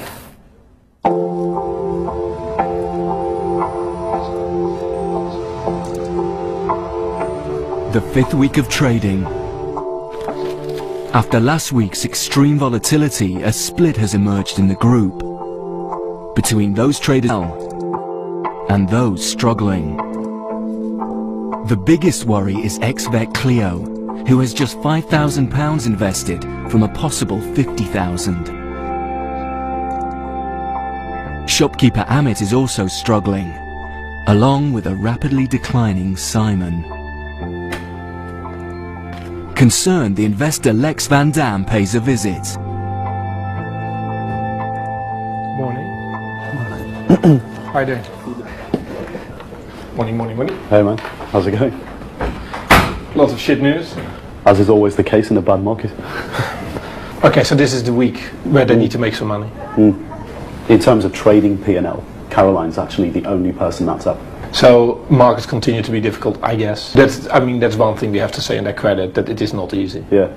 The fifth week of trading. After last week's extreme volatility, a split has emerged in the group between those traders and those struggling. The biggest worry is ex-vet Clio, who has just £5,000 invested from a possible 50,000. Shopkeeper Amit is also struggling, along with a rapidly declining Simon. Concerned, the investor Lex Van Dam pays a visit. Morning. How you doing? Morning, morning, morning. Hey man, how's it going? Lots of shit news. As is always the case in a bad market. Okay, so this is the week where they need to make some money. In terms of trading P&L, Caroline's actually the only person that's up. So markets continue to be difficult, I guess. That's one thing we have to say in their credit, that it is not easy. Yeah.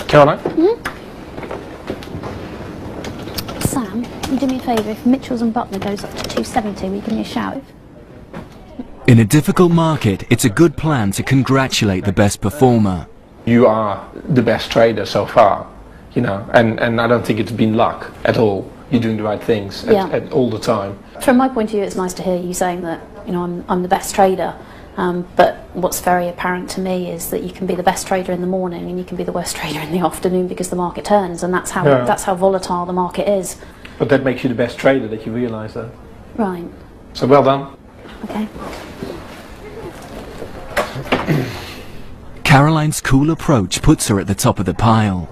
Caroline? Sam, you do me a favour, if Mitchells and Butler goes up to 270, will you give me a shout? In a difficult market, it's a good plan to congratulate the best performer. You are the best trader so far, you know, and I don't think it's been luck at all. You're doing the right things at all the time. From my point of view, it's nice to hear you saying that, you know, I'm the best trader. But what's very apparent to me is that you can be the best trader in the morning and you can be the worst trader in the afternoon because the market turns, and that's how volatile the market is. But that makes you the best trader, that you realise that. Right. So well done. Okay. Caroline's cool approach puts her at the top of the pile.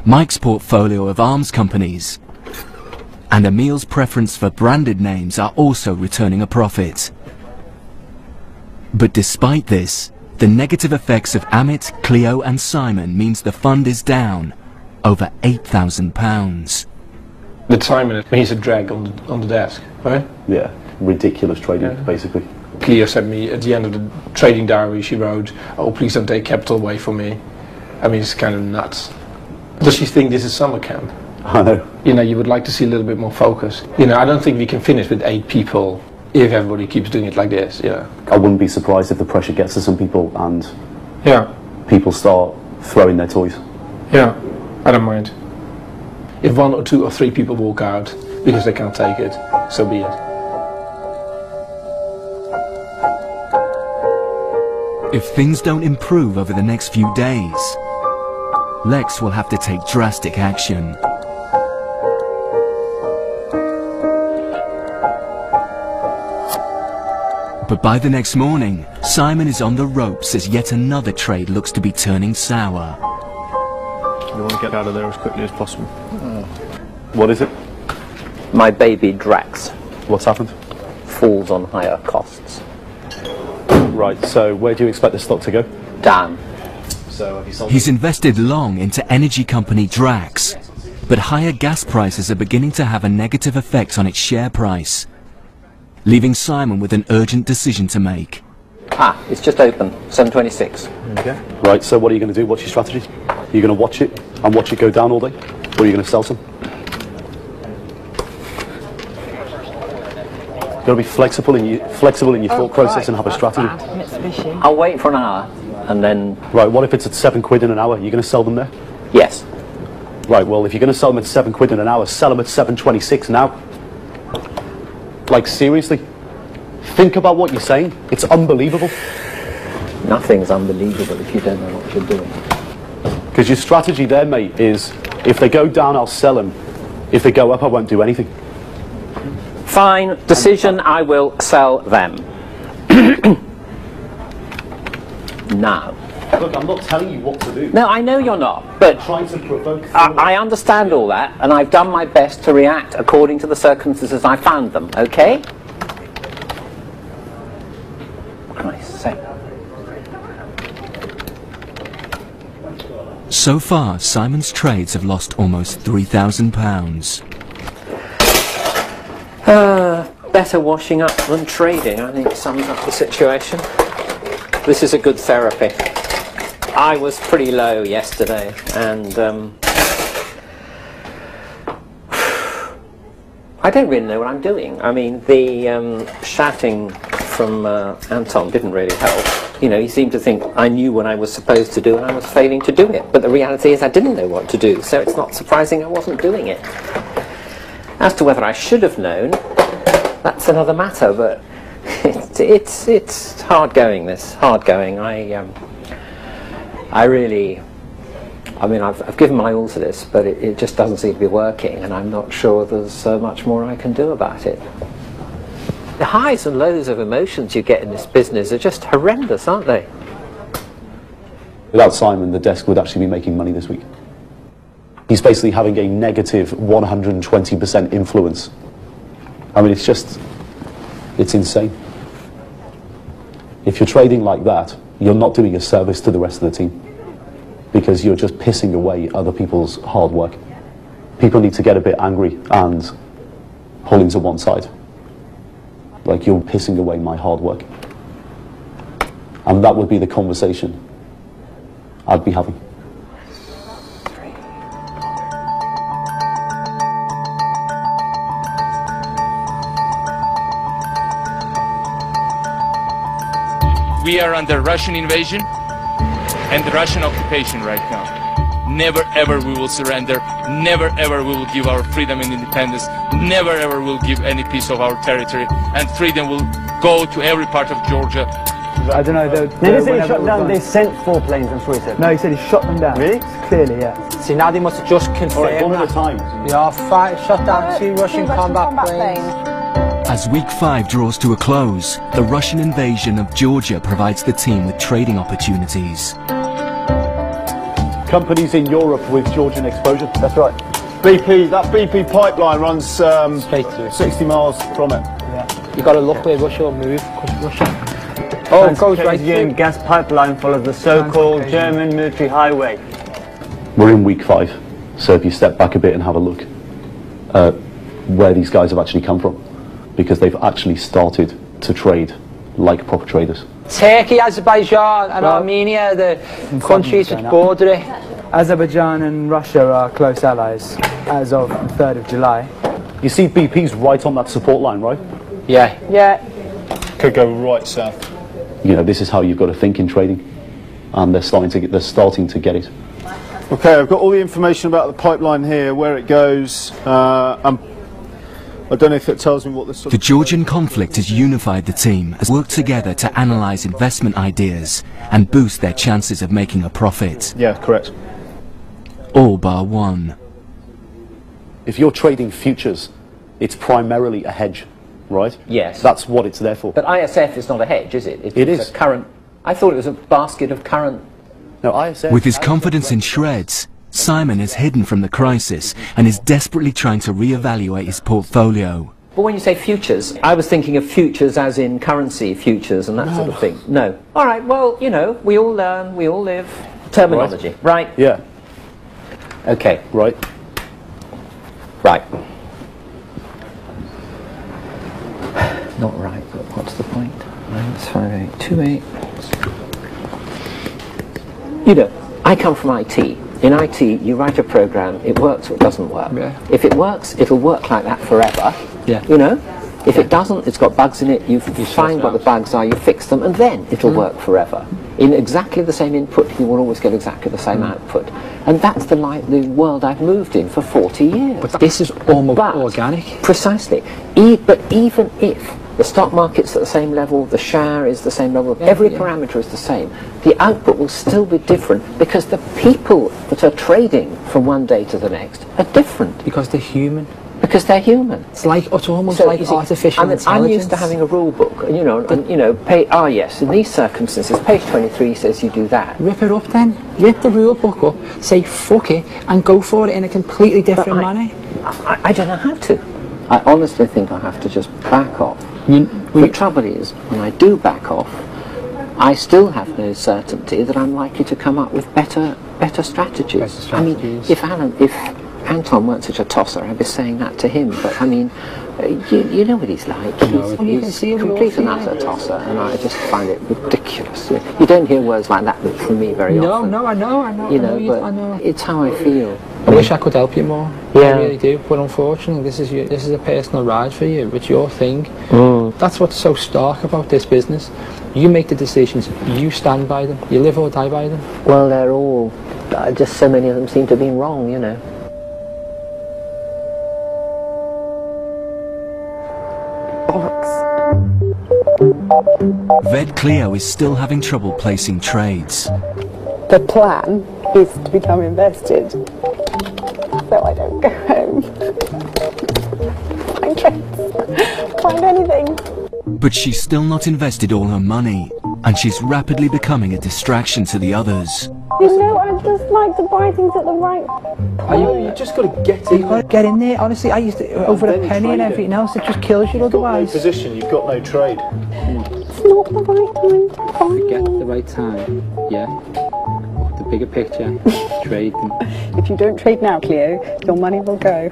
Mike's portfolio of arms companies and Emil's preference for branded names are also returning a profit. But despite this, the negative effects of Amit, Cleo and Simon means the fund is down over £8,000. But Simon, he's a drag on the desk, right? Yeah, ridiculous trading, basically. Cleo sent me, at the end of the trading diary, she wrote, "Oh, please don't take capital away from me." I mean, it's kind of nuts. Does she think this is summer camp? I know. You know, you would like to see a little bit more focus. You know, I don't think we can finish with 8 people if everybody keeps doing it like this, you know. I wouldn't be surprised if the pressure gets to some people and people start throwing their toys. Yeah, I don't mind. If 1 or 2 or 3 people walk out because they can't take it, so be it. If things don't improve over the next few days, Lex will have to take drastic action. But by the next morning, Simon is on the ropes as yet another trade looks to be turning sour. You want to get out of there as quickly as possible. What is it? My baby Drax. What's happened? Falls on higher costs. Right, so where do you expect the stock to go? Down. So have you sold He's invested long into energy company Drax, but higher gas prices are beginning to have a negative effect on its share price, leaving Simon with an urgent decision to make. It's just open, 726. Okay. Right, so what are you going to do? What's your strategy? Are you going to watch it and watch it go down all day? Or are you going to sell some? You've got to be flexible in your thought process and have a strategy. I'll wait for an hour and then... Right, what if it's at £7 in an hour? Are you going to sell them there? Yes. Right, well, if you're going to sell them at £7 in an hour, sell them at 7.26 now. Like, seriously? Think about what you're saying. It's unbelievable. Nothing's unbelievable if you don't know what you're doing. Because your strategy there, mate, is if they go down, I'll sell them. If they go up, I won't do anything. Fine. Decision, I will sell them. Now. Look, I'm not telling you what to do. No, I know you're not, but I'm trying to provoke I understand all that, and I've done my best to react according to the circumstances I found them, okay? Christ's sake. So far, Simon's trades have lost almost £3,000. Better washing up than trading, I think sums up the situation. This is a good therapy. I was pretty low yesterday, and I don't really know what I'm doing. I mean, the shouting from Anton didn't really help. You know, he seemed to think I knew what I was supposed to do and I was failing to do it. But the reality is I didn't know what to do, so it's not surprising I wasn't doing it. As to whether I should have known, that's another matter, but it's hard going. This hard going. I really. I mean, I've given my all to this, but it just doesn't seem to be working, and I'm not sure there's so much more I can do about it. The highs and lows of emotions you get in this business are just horrendous, aren't they? Without Simon, the desk would actually be making money this week. He's basically having a negative 120% influence. I mean, it's insane. If you're trading like that, you're not doing a service to the rest of the team, because you're just pissing away other people's hard work. People need to get a bit angry and pull into one side. Like, you're pissing away my hard work. And that would be the conversation I'd be having. We are under Russian invasion and Russian occupation right now. Never ever we will surrender. Never ever we will give our freedom and independence. Never ever we'll give any piece of our territory. And freedom will go to every part of Georgia. I don't know. They said he shot down. They sent 4 planes. I'm sure he said. No, he said he shot them down. Really? Clearly, yeah. See, now they must have just confirmed. One at a time. Yeah, shot down 2 Russian combat planes. As week 5 draws to a close, the Russian invasion of Georgia provides the team with trading opportunities. Companies in Europe with Georgian exposure. That's right. BP, that BP pipeline runs 60 miles from it. Yeah. You got to look where Russia will move, because Russia. Oh, it goes right through. Gas pipeline follows the so-called German military highway. We're in week 5, so if you step back a bit and have a look at where these guys have actually come from, because they've actually started to trade like proper traders. Turkey, Azerbaijan and Armenia, the countries which border it. Azerbaijan and Russia are close allies as of 3rd of July. You see BP's right on that support line, right? Yeah. Yeah. Could go right south. You know, this is how you've got to think in trading, and they're starting to get it. Okay, I've got all the information about the pipeline here, where it goes. I don't know if it tells me what this sort The Georgian conflict has unified the team as worked together to analyse investment ideas and boost their chances of making a profit. Yeah, correct. All bar one. If you're trading futures, it's primarily a hedge, right? Yes. That's what it's there for. But ISF is not a hedge, is it? It is. A current. I thought it was a basket of current. No, ISF. With his confidence in shreds, Simon is hidden from the crisis and is desperately trying to re-evaluate his portfolio. But when you say futures, I was thinking of futures as in currency futures and that sort of thing. No. All right, well, you know, we all learn, we all live. Terminology, right? Yeah. Okay. Right. Right. Not right, but what's the point? -5828. You know, I come from IT. In IT, you write a program, it works or it doesn't work. Yeah. If it works, it'll work like that forever. Yeah. You know? If it doesn't, it's got bugs in it, you find what the bugs are, you fix them, and then it'll work forever. In exactly the same input, you will always get exactly the same output. And that's the world I've moved in for 40 years. But this is almost organic. Precisely. But even if the stock market's at the same level, the share is the same level, every parameter is the same, the output will still be different because the people that are trading from one day to the next are different. Because they're human. Because they're human. It's almost like artificial intelligence. I'm used to having a rule book, and yes, in these circumstances, page 23 says you do that. Rip it up then. Rip the rule book up, say fuck it, and go for it in a completely different manner. I don't know how to. I honestly think I have to just back off. The trouble is, when I do back off, I still have no certainty that I'm likely to come up with better strategies. I mean, if Anton weren't such a tosser, I'd be saying that to him, but I mean, you know what he's like. He's complete and utter tosser, and I just find it ridiculous. You don't hear words like that from me very often. No, I know. I know. It's how I feel. I wish I could help you more. Yeah. I really do, but unfortunately this is a personal ride for you. It's your thing. That's what's so stark about this business. You make the decisions, you stand by them, you live or die by them. Well, they're all, just so many of them seem to have been wrong, you know. Bollocks. Ved Cleo is still having trouble placing trades. The plan is to become invested, so I don't go home. Find trades, find anything. But she's still not invested all her money, and she's rapidly becoming a distraction to the others. You know, I just like to buy things at the right price. You just got to get in. You've got to get in there. Honestly, I used to over a penny and everything else. It just kills you otherwise. You've got no position. You've got no trade. It's not the right time to buy. Get the right time, yeah. The bigger picture, trade them. If you don't trade now, Cleo, your money will go.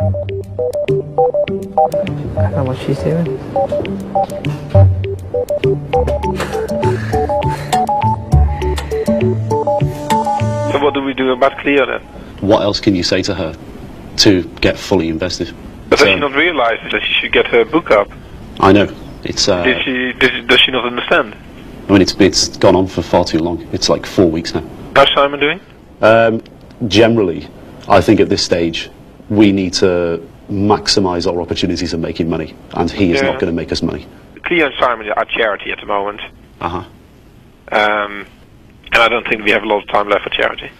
I don't know what she's doing. So what do we do about Cleo then? What else can you say to her to get fully invested? But does she not realise that she should get her book up? I know. It's. Does she not understand? I mean, it's gone on for far too long. It's like 4 weeks now. How's Simon doing? Generally, I think at this stage, we need to maximise our opportunities of making money, and he is not going to make us money. Cleo and Simon are charity at the moment. Uh-huh. And I don't think we have a lot of time left for charity.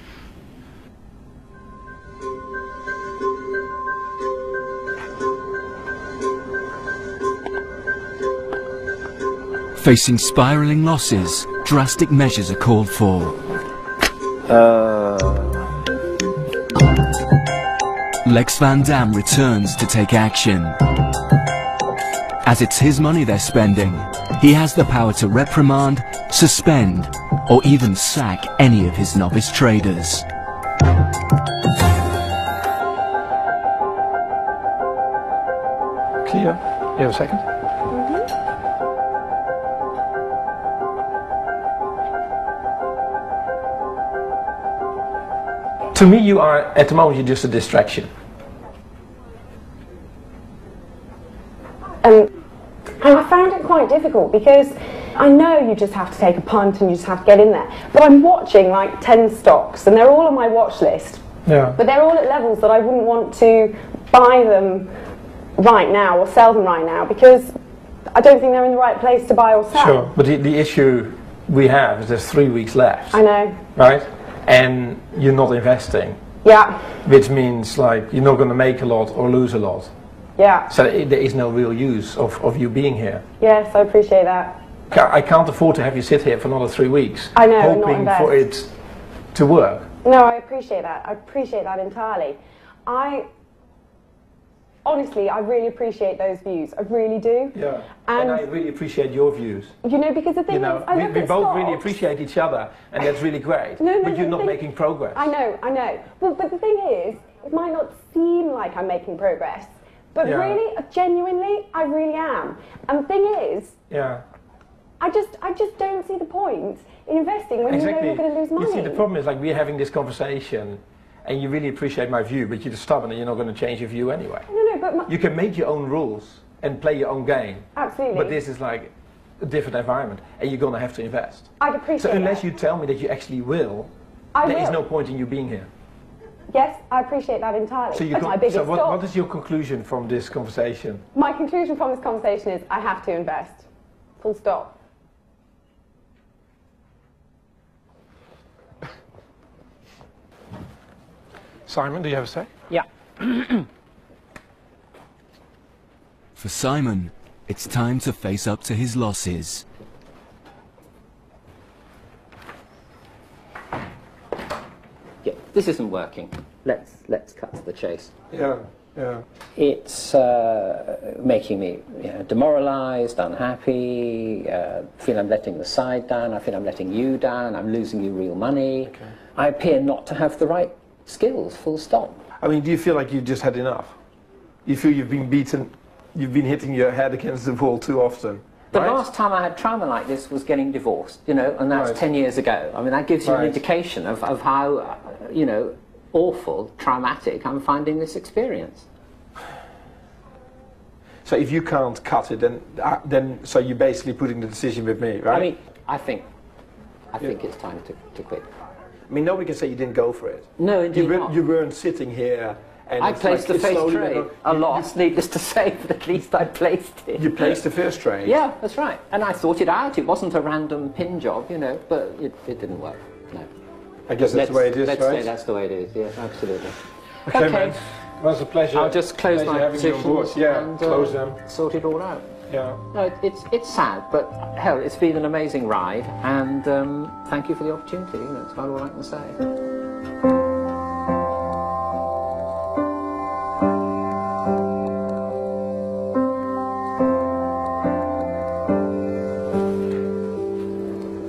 Facing spiralling losses, drastic measures are called for. Lex Van Dam returns to take action. As it's his money they're spending, he has the power to reprimand, suspend, or even sack any of his novice traders. Cleo, you have a second? To me, you are, at the moment, you're just a distraction. And I found it quite difficult because I know you just have to take a punt and you just have to get in there. But I'm watching like 10 stocks and they're all on my watch list. Yeah. But they're all at levels that I wouldn't want to buy them right now or sell them right now because I don't think they're in the right place to buy or sell. Sure, but the issue we have is there's 3 weeks left. I know. Right? And you're not investing. Yeah. Which means like you're not going to make a lot or lose a lot. Yeah. So there is no real use of you being here. Yes, I appreciate that. I can't afford to have you sit here for another 3 weeks. I know, and not hoping invest. for it to work. No, I appreciate that. I appreciate that entirely. Honestly, I really appreciate those views. I really do. Yeah. And I really appreciate your views. You know, because the thing is, I look we at both stocks. really appreciate each other, and that's really great. But you're not making progress. I know. Well, but the thing is, it might not seem like I'm making progress, but really, genuinely, I really am. And the thing is, I just don't see the point in investing when you know you're going to lose money. You see, the problem is like we're having this conversation, and you really appreciate my view, but you're stubborn and you're not going to change your view anyway. No, but you can make your own rules and play your own game. Absolutely. But this is like a different environment, and you're going to have to invest. I'd appreciate So unless that. you tell me that you actually will, there is no point in you being here. Yes, I appreciate that entirely. So, That's my biggest stop. what is your conclusion from this conversation? My conclusion from this conversation is I have to invest. Full stop. Simon, do you have a say? Yeah. For Simon, it's time to face up to his losses. Yeah, this isn't working. Let's cut to the chase. Yeah. It's making me demoralised, unhappy, feel I'm letting the side down, I feel I'm letting you down, I'm losing you real money. Okay. I appear not to have the right skills, full stop. I mean, do you feel like you've just had enough? You feel you've been beaten, you've been hitting your head against the wall too often? The last time I had trauma like this was getting divorced, and that's 10 years ago. I mean, that gives you an indication of how, awful, traumatic I'm finding this experience. So if you can't cut it, then so you're basically putting the decision with me, right? I mean, I think it's time to quit. I mean, nobody can say you didn't go for it. No, indeed not. You weren't sitting here And I placed the first trade. A loss, needless to say, but at least I placed it. You placed the first trade? Yeah, that's right. And I thought it out. It wasn't a random pin job, you know, but it didn't work. No. I guess that's the way it is, let's right? say that's the way it is, yes, absolutely. Okay, man. It was a pleasure. I'll just close my positions and close them. sort it all out. Yeah. No, it's sad, but hell, it's been an amazing ride, and thank you for the opportunity. You know, that's about all I can say.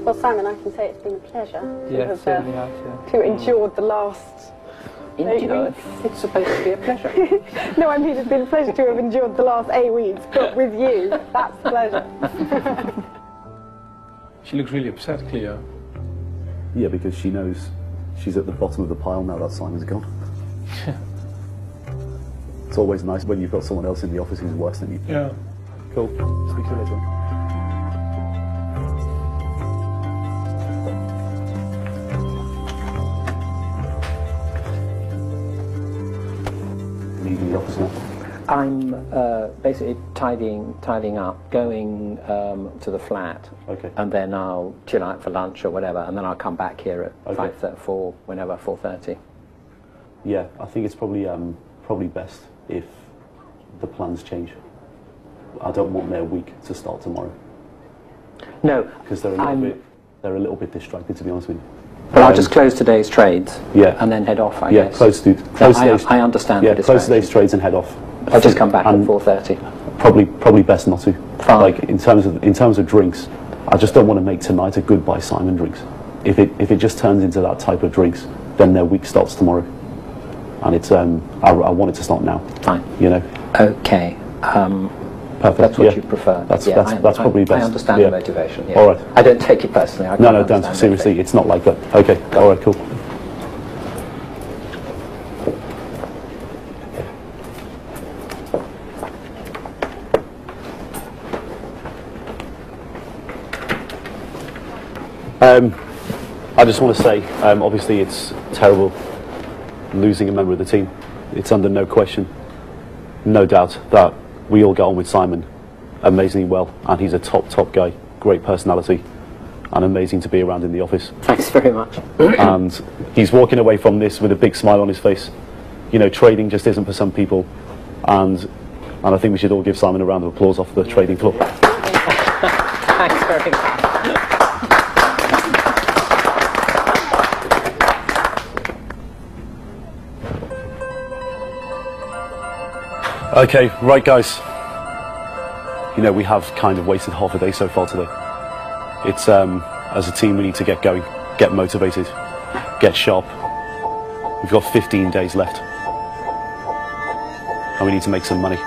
Well, Simon, I can say it's been a pleasure to endure the last 8 weeks. It's supposed to be a pleasure. No, I mean it's been a pleasure to have endured the last 8 weeks, but with you, that's a pleasure. She looks really upset, Cleo. Yeah, because she knows she's at the bottom of the pile now that Simon's gone. It's always nice when you've got someone else in the office who's worse than you. Yeah. Cool. Speak to you later. Leaving the office now? I'm basically tidying up, going to the flat, and then I'll chill out for lunch or whatever, and then I'll come back here at 5:30, whenever, 4:30. Yeah, I think it's probably best if the plans change. I don't want their week to start tomorrow. No, because they're a little bit distracted, to be honest with you. But I'll just close today's trades, and then head off, I guess. Close today's. I understand. Yeah, close today's trades and head off. I'll just come back at 4:30. Probably best not to. Like in terms of drinks, I just don't want to make tonight a goodbye Simon drinks. If it just turns into that type of drinks, then their week starts tomorrow, and it's I want it to start now. Fine. You know. Okay. Perfect. That's what you prefer. That's probably best. I understand the motivation. Yeah. All right. I don't take it personally. No, don't. Seriously, it's not like that. Okay. All right. Cool. I just want to say, obviously it's terrible losing a member of the team. It's under no question, no doubt that we all get on with Simon amazingly well, and he's a top guy, great personality, and amazing to be around in the office. Thanks very much. And he's walking away from this with a big smile on his face. You know, trading just isn't for some people, and I think we should all give Simon a round of applause off the trading floor. Thanks very much. Okay, right guys. You know, we have kind of wasted half a day so far today. It's, as a team, we need to get going, get motivated, get sharp. We've got 15 days left. And we need to make some money.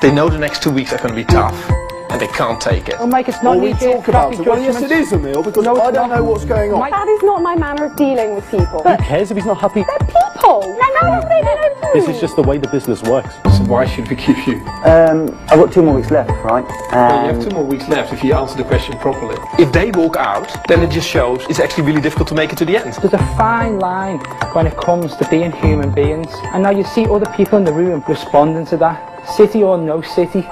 They know the next 2 weeks are going to be tough, and they can't take it. Oh, Mike, it's not we talk about it. Well, yes, it is, Emil, because I don't know what's going on. That is not my manner of dealing with people. Who cares if he's not happy? They're people! This is just the way the business works. So why should we keep you? I've got 2 more weeks left, right? Well, you have 2 more weeks left if you answer the question properly. If they walk out, then it just shows it's actually really difficult to make it to the end. There's a fine line when it comes to being human beings. And now you see other people in the room responding to that. City or no city,